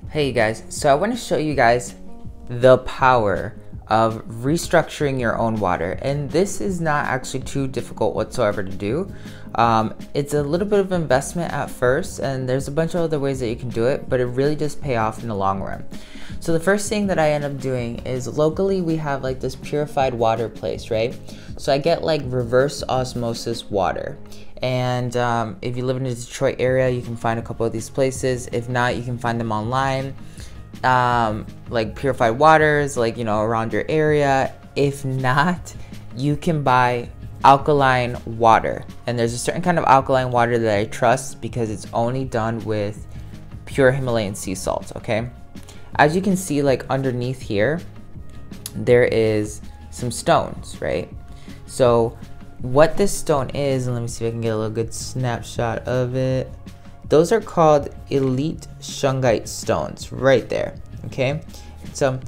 Hey guys, so I want to show you guys the power of restructuring your own water, and this is not actually too difficult whatsoever to do. It's a little bit of investment at first, and there's a bunch of other ways that you can do it, but it really does pay off in the long run. So the first thing that I end up doing is locally we have like this purified water place, right? So I get like reverse osmosis water. And if you live in the Detroit area, you can find a couple of these places. If not, you can find them online. Like purified waters, like, you know, around your area. If not, you can buy alkaline water. And there's a certain kind of alkaline water that I trust because it's only done with pure Himalayan sea salt, okay? As you can see, like underneath here, there is some stones, right? So what this stone is, and let me see if I can get a little good snapshot of it. Those are called elite Shungite stones right there, okay? So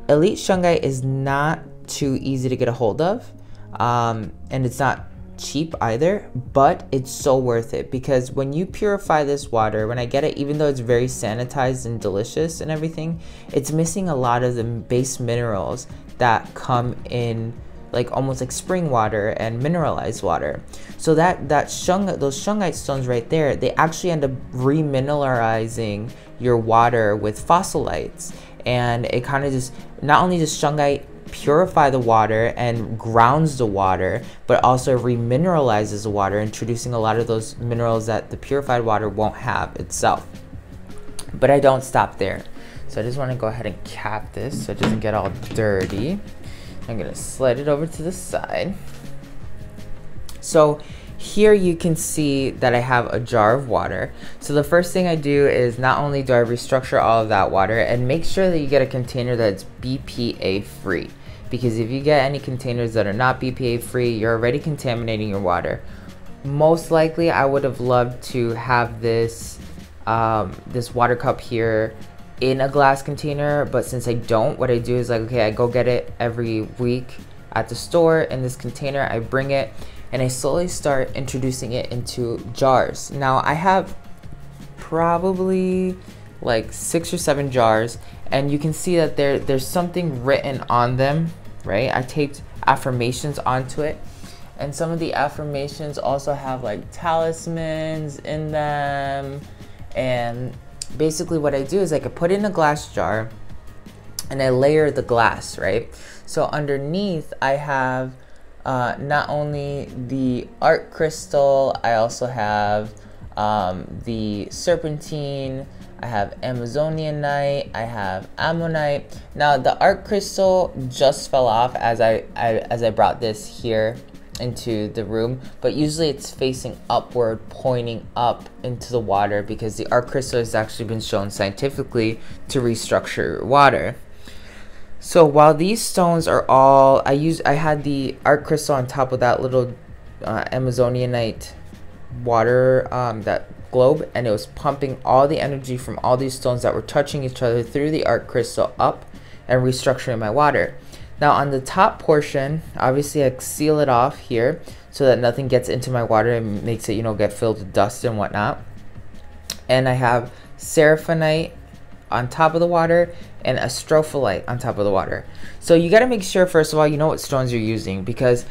elite Shungite is not too easy to get a hold of, and it's not cheap either, but it's so worth it because when you purify this water, when I get it, even though it's very sanitized and delicious and everything, it's missing a lot of the base minerals that come in like almost like spring water and mineralized water. So those Shungite stones right there, they actually end up remineralizing your water with fossilites, and it kind of just, not only does Shungite purify the water and grounds the water, but also remineralizes the water, introducing a lot of those minerals that the purified water won't have itself. But I don't stop there. So I just want to go ahead and cap this so it doesn't get all dirty. I'm gonna slide it over to the side. So here you can see that I have a jar of water. So the first thing I do is not only do I restructure all of that water and make sure that you get a container that's BPA free, because if you get any containers that are not BPA free, you're already contaminating your water. Most likely I would have loved to have this this water cup here in a glass container, but since I don't, what I do is like, okay, I go get it every week at the store in this container. I bring it and I slowly start introducing it into jars. Now I have probably like 6 or 7 jars, and you can see that there's something written on them, right? I taped affirmations onto it, and some of the affirmations also have like talismans in them. And basically what I do is I could put in a glass jar and I layer the glass, right? So underneath I have not only the art crystal, I also have the serpentine, I have Amazonianite, I have ammonite. Now the art crystal just fell off as I brought this here into the room, but usually it's facing upward, pointing up into the water, because the art crystal has actually been shown scientifically to restructure water. So while these stones are all, I had the art crystal on top of that little Amazonianite water, that globe, and it was pumping all the energy from all these stones that were touching each other through the art crystal up and restructuring my water. Now on the top portion, obviously I seal it off here so that nothing gets into my water and makes it, you know, get filled with dust and whatnot. And I have seraphinite on top of the water and astrophyllite on top of the water. So you got to make sure, first of all, you know what stones you're using, because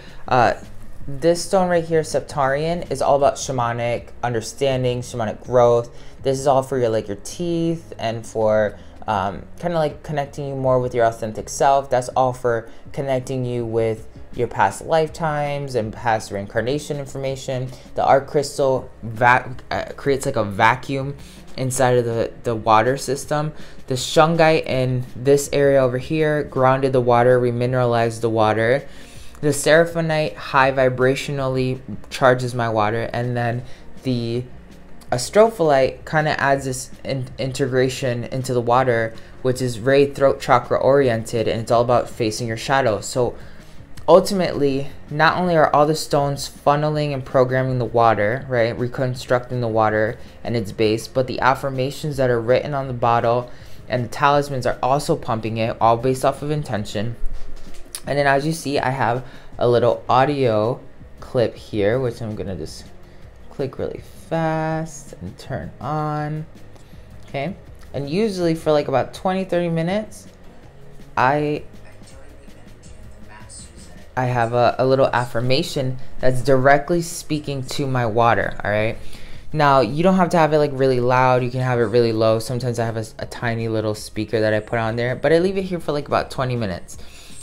this stone right here, Septarian, is all about shamanic understanding, shamanic growth. This is all for your like your teeth and for kind of like connecting you more with your authentic self. That's all for connecting you with your past lifetimes and past reincarnation information. The art crystal creates like a vacuum inside of the water system. The Shungite in this area over here grounded the water, remineralized the water. The seraphinite high vibrationally charges my water, and then the astrophyllite kind of adds this integration into the water, which is very throat chakra oriented, and it's all about facing your shadow. So ultimately, not only are all the stones funneling and programming the water, right, reconstructing the water and its base, but the affirmations that are written on the bottle and the talismans are also pumping it, all based off of intention. And then as you see, I have a little audio clip here, which I'm gonna just click really fast and turn on. Okay, And usually for like about 20-30 minutes, I have a little affirmation that's directly speaking to my water, all right? Now, you don't have to have it like really loud. You can have it really low. Sometimes I have a tiny little speaker that I put on there, but I leave it here for like about 20 minutes.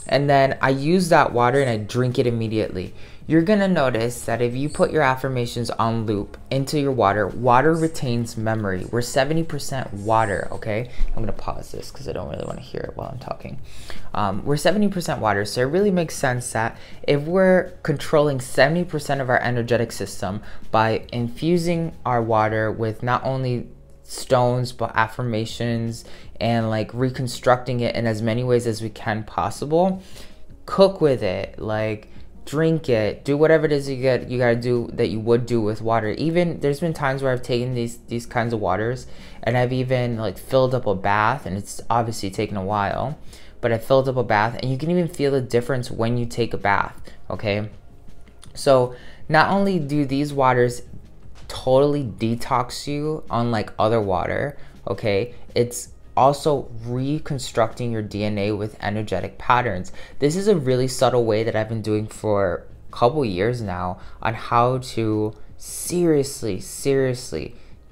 And then I use that water and I drink it immediately. You're gonna notice that if you put your affirmations on loop into your water, water retains memory. We're 70% water, okay? I'm gonna pause this because I don't really want to hear it while I'm talking. We're 70% water, so it really makes sense that if we're controlling 70% of our energetic system by infusing our water with not only stones but affirmations and like reconstructing it in as many ways as we can possible, cook with it, like drink it, do whatever it is you gotta do that you would do with water. Even there's been times where I've taken these kinds of waters and I've even like filled up a bath, and it's obviously taken a while, but I filled up a bath and you can even feel the difference when you take a bath, okay? So not only do these waters totally detox you unlike other water, okay, it's also reconstructing your DNA with energetic patterns. This is a really subtle way that I've been doing for a couple years now on how to seriously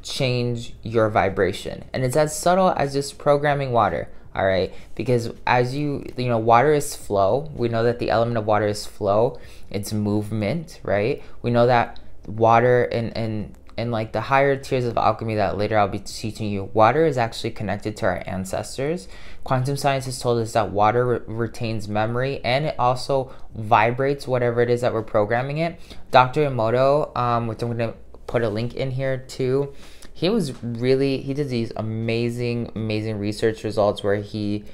change your vibration. And it's as subtle as just programming water, all right? Because as you know, water is flow. We know that the element of water is flow. It's movement, right? We know that water and like the higher tiers of alchemy that later I'll be teaching you, water is actually connected to our ancestors. Quantum science has told us that water retains memory, and it also vibrates whatever it is that we're programming it. Dr. Emoto, which I'm going to put a link in here too, he did these amazing research results where he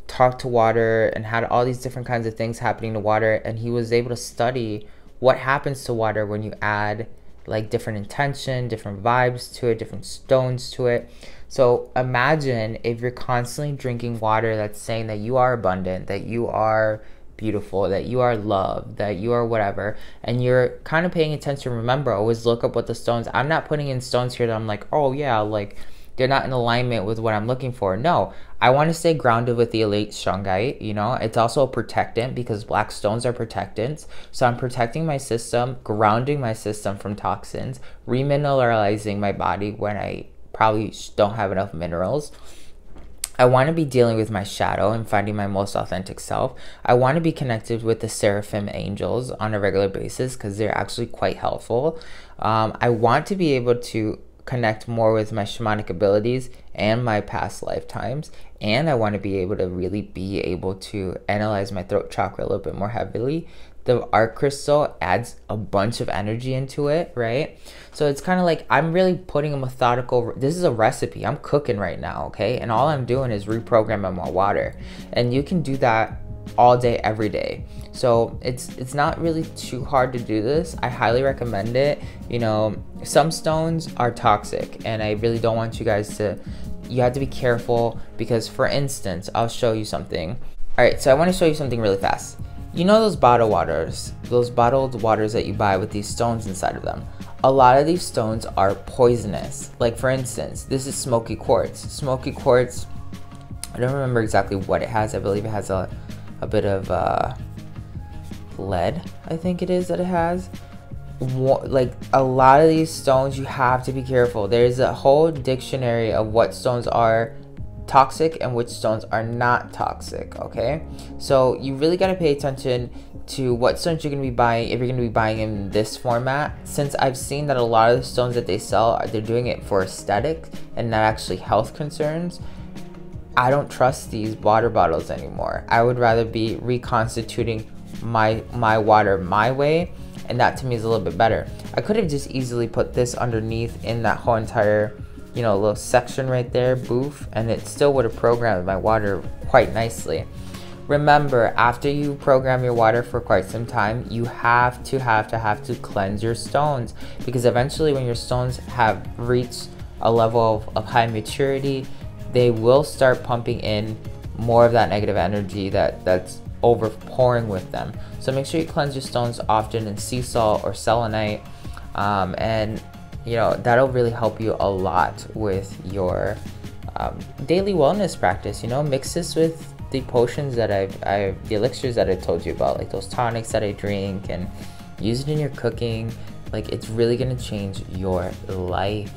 talked to water and had all these different kinds of things happening to water, and he was able to study what happens to water when you add like different intention, different vibes to it, different stones to it. So imagine if you're constantly drinking water that's saying that you are abundant, that you are beautiful, that you are loved, that you are whatever, and you're kind of paying attention. Remember, always look up what the stones. I'm not putting in stones here that I'm like, oh yeah, like they're not in alignment with what I'm looking for. No, I want to stay grounded with the elite Shungite. You know, it's also a protectant because black stones are protectants. So I'm protecting my system, grounding my system from toxins, remineralizing my body when I probably don't have enough minerals. I want to be dealing with my shadow and finding my most authentic self. I want to be connected with the seraphim angels on a regular basis because they're actually quite helpful. I want to be able to connect more with my shamanic abilities and my past lifetimes, and I want to be able to really be able to analyze my throat chakra a little bit more heavily. The art crystal adds a bunch of energy into it, right? So it's kind of like I'm really putting a methodical, this is a recipe, I'm cooking right now, okay? And all I'm doing is reprogramming my water, and you can do that all day, every day. So it's not really too hard to do this. I highly recommend it. You know, some stones are toxic, and I really don't want you guys to, you have to be careful because, for instance, I'll show you something. All right, so I want to show you something really fast. You know those bottled waters that you buy with these stones inside of them? A lot of these stones are poisonous. Like for instance, this is smoky quartz. Smoky quartz, I don't remember exactly what it has. I believe it has a bit of lead, I think it is that it has. Like a lot of these stones, you have to be careful. There's a whole dictionary of what stones are toxic and which stones are not toxic, okay? So you really got to pay attention to what stones you're going to be buying if you're going to be buying in this format, since I've seen that a lot of the stones that they sell, they're doing it for aesthetic and not actually health concerns. I don't trust these water bottles anymore. I would rather be reconstituting my water my way, and that to me is a little bit better. I could have just easily put this underneath in that whole entire, you know, little section right there, booth, and it still would have programmed my water quite nicely. Remember, after you program your water for quite some time, you have to cleanse your stones, because eventually when your stones have reached a level of high maturity, they will start pumping in more of that negative energy that's overpouring with them. So make sure you cleanse your stones often in sea salt or selenite, and you know that'll really help you a lot with your daily wellness practice. You know, mix this with the potions that the elixirs that I told you about, like those tonics that I drink, and use it in your cooking. Like, it's really gonna change your life.